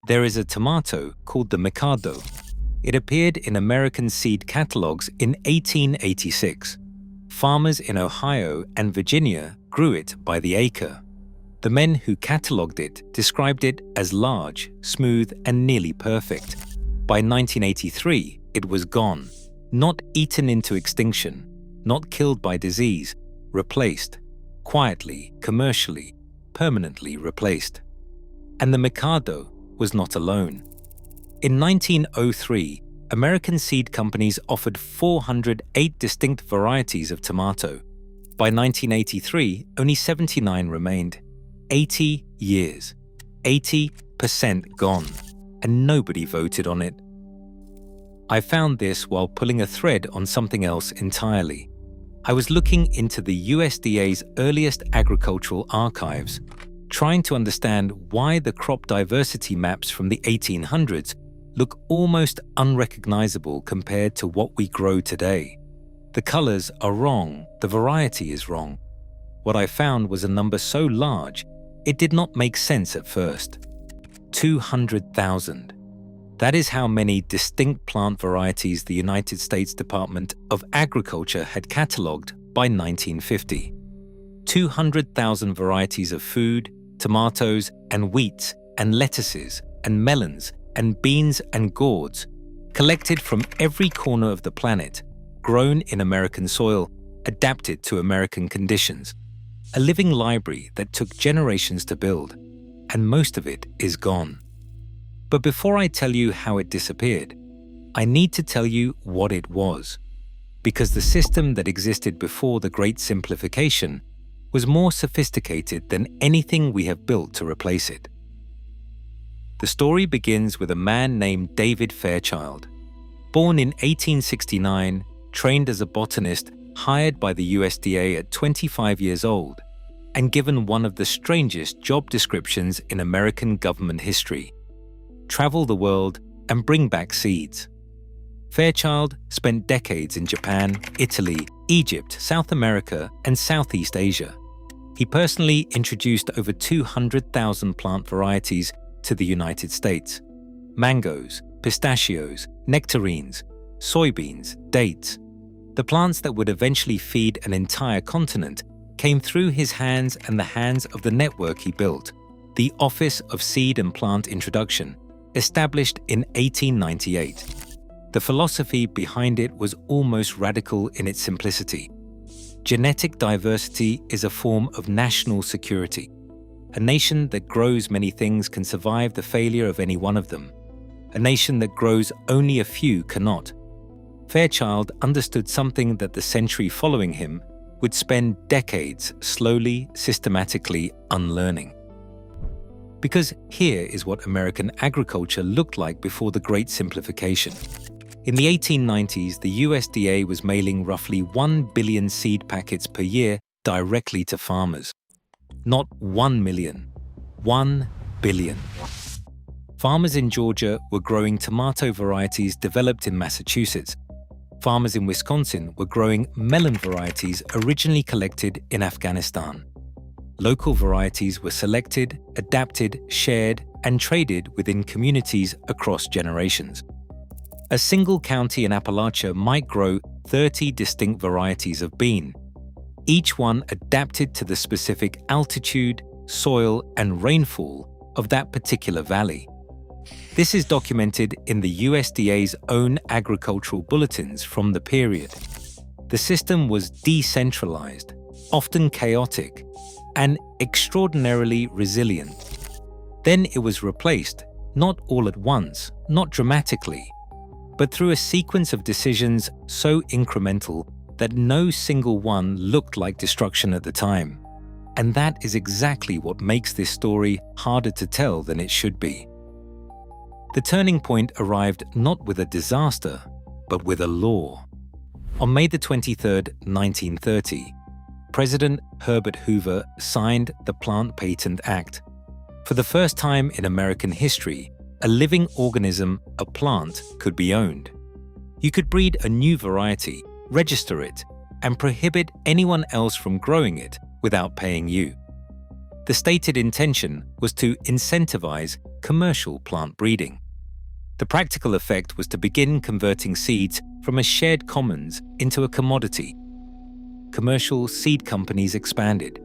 There is a tomato called the Mikado. It appeared in American seed catalogs in 1886. Farmers in Ohio and Virginia grew it by the acre. The men who catalogued it described it as large, smooth, and nearly perfect. By 1983, it was gone, not eaten into extinction, not killed by disease, replaced, quietly, commercially, permanently replaced. And the Mikado was not alone. In 1903, American seed companies offered 408 distinct varieties of tomato. By 1983, only 79 remained. 80 years, 80% gone, and nobody voted on it. I found this while pulling a thread on something else entirely. I was looking into the USDA's earliest agricultural archives, trying to understand why the crop diversity maps from the 1800s look almost unrecognizable compared to what we grow today. The colors are wrong, the variety is wrong. What I found was a number so large, it did not make sense at first. 200,000. That is how many distinct plant varieties the United States Department of Agriculture had catalogued by 1950. 200,000 varieties of food, tomatoes and wheat and lettuces and melons and beans and gourds, collected from every corner of the planet, grown in American soil, adapted to American conditions. A living library that took generations to build, and most of it is gone. But before I tell you how it disappeared, I need to tell you what it was, because the system that existed before the Great Simplification was more sophisticated than anything we have built to replace it. The story begins with a man named David Fairchild. Born in 1869, trained as a botanist, hired by the USDA at 25 years old, and given one of the strangest job descriptions in American government history: travel the world and bring back seeds. Fairchild spent decades in Japan, Italy, Egypt, South America, and Southeast Asia. He personally introduced over 200,000 plant varieties to the United States: mangoes, pistachios, nectarines, soybeans, dates. The plants that would eventually feed an entire continent came through his hands and the hands of the network he built, the Office of Seed and Plant Introduction, established in 1898. The philosophy behind it was almost radical in its simplicity. Genetic diversity is a form of national security. A nation that grows many things can survive the failure of any one of them. A nation that grows only a few cannot. Fairchild understood something that the century following him would spend decades slowly, systematically unlearning. Because here is what American agriculture looked like before the Great Simplification. In the 1890s, the USDA was mailing roughly 1 billion seed packets per year directly to farmers. Not 1 million, 1 billion. Farmers in Georgia were growing tomato varieties developed in Massachusetts. Farmers in Wisconsin were growing melon varieties originally collected in Afghanistan. Local varieties were selected, adapted, shared, and traded within communities across generations. A single county in Appalachia might grow 30 distinct varieties of bean, each one adapted to the specific altitude, soil, and rainfall of that particular valley. This is documented in the USDA's own agricultural bulletins from the period. The system was decentralized, often chaotic, and extraordinarily resilient. Then it was replaced, not all at once, not dramatically, but through a sequence of decisions so incremental that no single one looked like destruction at the time. And that is exactly what makes this story harder to tell than it should be. The turning point arrived not with a disaster, but with a law. On May 23, 1930, President Herbert Hoover signed the Plant Patent Act. For the first time in American history, a living organism, a plant, could be owned. You could breed a new variety, register it, and prohibit anyone else from growing it without paying you. The stated intention was to incentivize commercial plant breeding. The practical effect was to begin converting seeds from a shared commons into a commodity. Commercial seed companies expanded.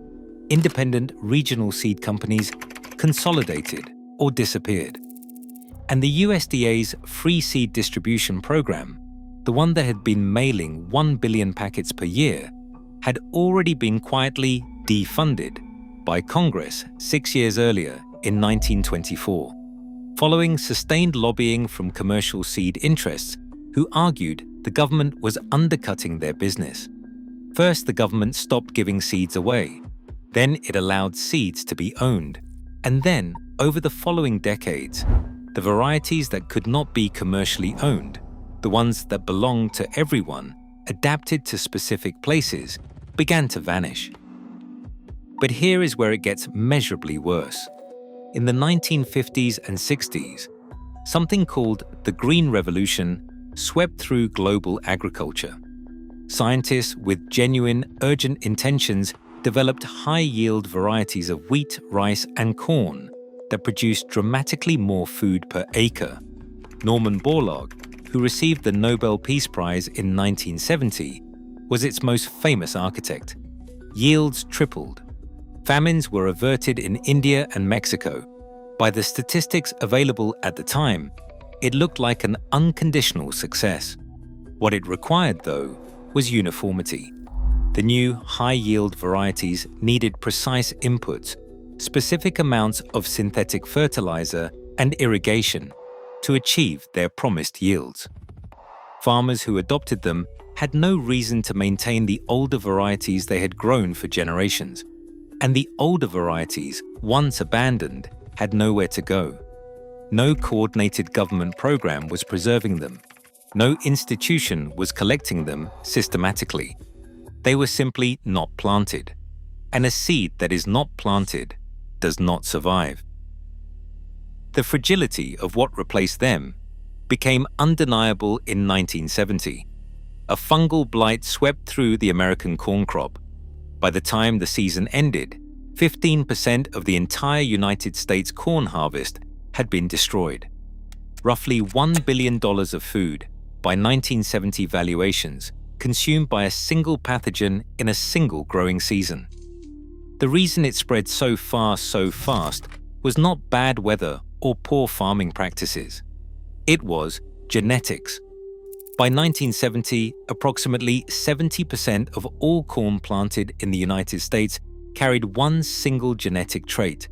Independent regional seed companies consolidated or disappeared. And the USDA's free seed distribution program, the one that had been mailing 1 billion packets per year, had already been quietly defunded by Congress 6 years earlier in 1924, following sustained lobbying from commercial seed interests who argued the government was undercutting their business. First, the government stopped giving seeds away. Then it allowed seeds to be owned. And then, over the following decades, the varieties that could not be commercially owned, the ones that belonged to everyone, adapted to specific places, began to vanish. But here is where it gets measurably worse. In the 1950s and 60s, something called the Green Revolution swept through global agriculture. Scientists with genuine, urgent intentions developed high-yield varieties of wheat, rice, and corn that produced dramatically more food per acre. Norman Borlaug, who received the Nobel Peace Prize in 1970, was its most famous architect. Yields tripled. Famines were averted in India and Mexico. By the statistics available at the time, it looked like an unconditional success. What it required, though, was uniformity. The new high-yield varieties needed precise inputs, specific amounts of synthetic fertilizer and irrigation to achieve their promised yields. Farmers who adopted them had no reason to maintain the older varieties they had grown for generations, and the older varieties, once abandoned, had nowhere to go. No coordinated government program was preserving them. No institution was collecting them systematically. They were simply not planted, and a seed that is not planted does not survive. The fragility of what replaced them became undeniable in 1970. A fungal blight swept through the American corn crop. By the time the season ended, 15% of the entire United States corn harvest had been destroyed. Roughly $1 billion of food, by 1970 valuations, consumed by a single pathogen in a single growing season. The reason it spread so fast was not bad weather or poor farming practices. It was genetics. By 1970, approximately 70% of all corn planted in the United States carried one single genetic trait,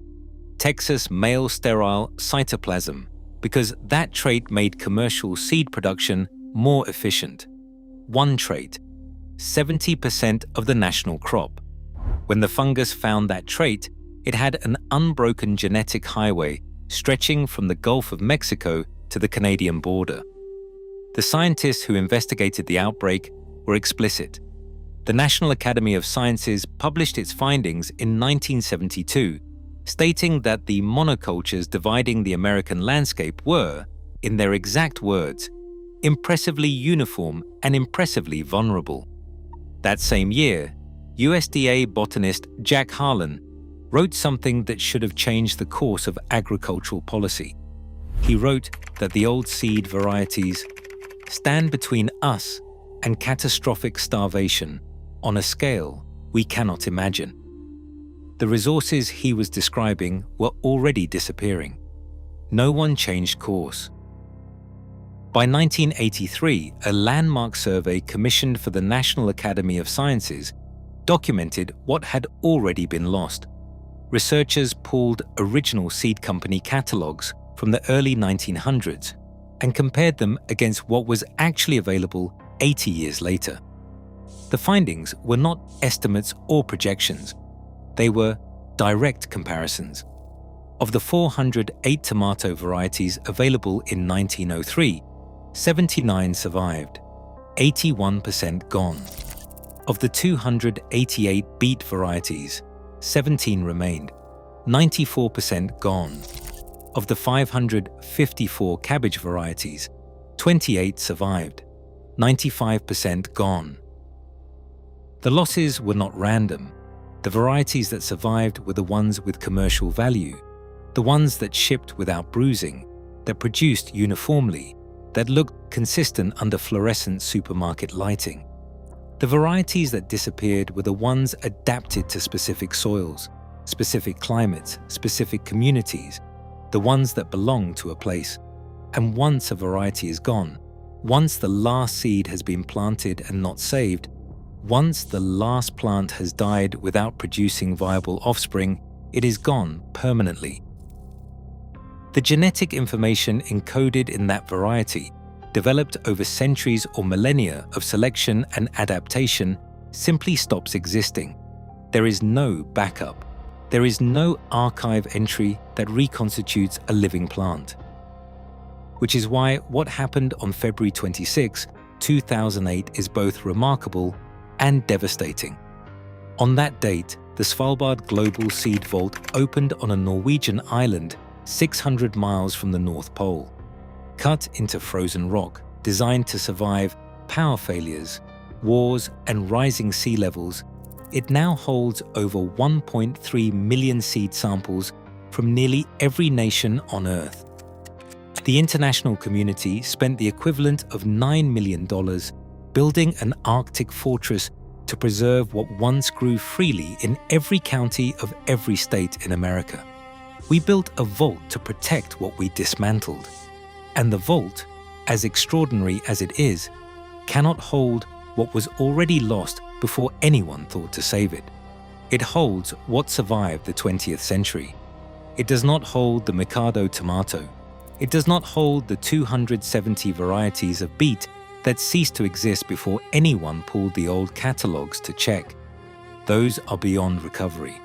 Texas male sterile cytoplasm, because that trait made commercial seed production more efficient. One trait, 70% of the national crop. When the fungus found that trait, it had an unbroken genetic highway stretching from the Gulf of Mexico to the Canadian border. The scientists who investigated the outbreak were explicit. The National Academy of Sciences published its findings in 1972, stating that the monocultures dividing the American landscape were, in their exact words, impressively uniform and impressively vulnerable. That same year, USDA botanist Jack Harlan wrote something that should have changed the course of agricultural policy. He wrote that the old seed varieties stand between us and catastrophic starvation on a scale we cannot imagine. The resources he was describing were already disappearing. No one changed course. By 1983, a landmark survey commissioned for the National Academy of Sciences documented what had already been lost. Researchers pulled original seed company catalogs from the early 1900s and compared them against what was actually available 80 years later. The findings were not estimates or projections. They were direct comparisons. Of the 408 tomato varieties available in 1903, 79 survived, 81% gone. Of the 288 beet varieties, 17 remained, 94% gone. Of the 554 cabbage varieties, 28 survived, 95% gone. The losses were not random. The varieties that survived were the ones with commercial value, the ones that shipped without bruising, that produced uniformly, that looked consistent under fluorescent supermarket lighting. The varieties that disappeared were the ones adapted to specific soils, specific climates, specific communities, the ones that belong to a place. And once a variety is gone, once the last seed has been planted and not saved, once the last plant has died without producing viable offspring, it is gone permanently. The genetic information encoded in that variety, developed over centuries or millennia of selection and adaptation, simply stops existing. There is no backup. There is no archive entry that reconstitutes a living plant. Which is why what happened on February 26, 2008 is both remarkable and devastating. On that date, the Svalbard Global Seed Vault opened on a Norwegian island 600 miles from the North Pole. Cut into frozen rock, designed to survive power failures, wars, and rising sea levels, it now holds over 1.3 million seed samples from nearly every nation on Earth. The international community spent the equivalent of $9 million building an Arctic fortress to preserve what once grew freely in every county of every state in America. We built a vault to protect what we dismantled. And the vault, as extraordinary as it is, cannot hold what was already lost before anyone thought to save it. It holds what survived the 20th century. It does not hold the Mikado tomato. It does not hold the 270 varieties of beet that ceased to exist before anyone pulled the old catalogues to check. Those are beyond recovery.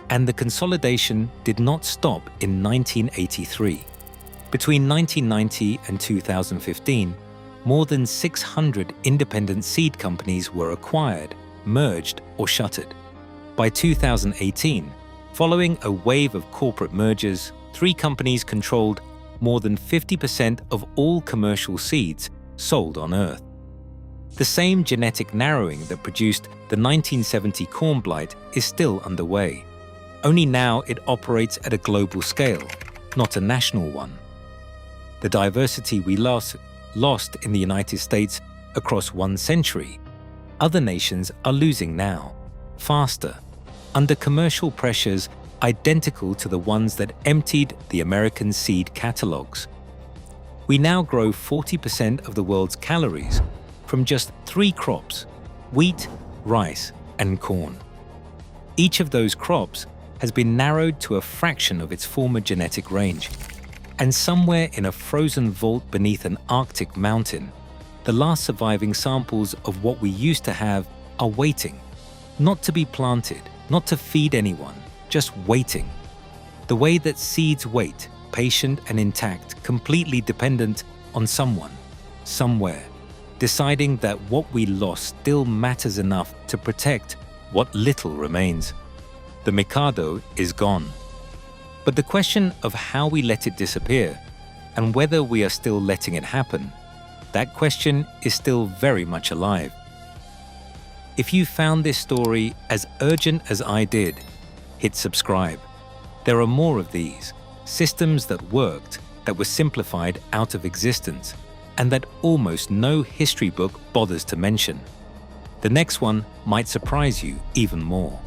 And the consolidation did not stop in 1983. Between 1990 and 2015, more than 600 independent seed companies were acquired, merged, or shuttered. By 2018, following a wave of corporate mergers, 3 companies controlled more than 50% of all commercial seeds sold on Earth. The same genetic narrowing that produced the 1970 corn blight is still underway. Only now it operates at a global scale, not a national one. The diversity we lost in the United States across 1 century, other nations are losing now, faster, under commercial pressures identical to the ones that emptied the American seed catalogs. We now grow 40% of the world's calories from just 3 crops: wheat, rice, and corn. Each of those crops has been narrowed to a fraction of its former genetic range. And somewhere in a frozen vault beneath an Arctic mountain, the last surviving samples of what we used to have are waiting, not to be planted, not to feed anyone, just waiting. The way that seeds wait, patient and intact, completely dependent on someone, somewhere, deciding that what we lost still matters enough to protect what little remains. The Mikado is gone. But the question of how we let it disappear, and whether we are still letting it happen, that question is still very much alive. If you found this story as urgent as I did, hit subscribe. There are more of these, systems that worked, that were simplified out of existence, and that almost no history book bothers to mention. The next one might surprise you even more.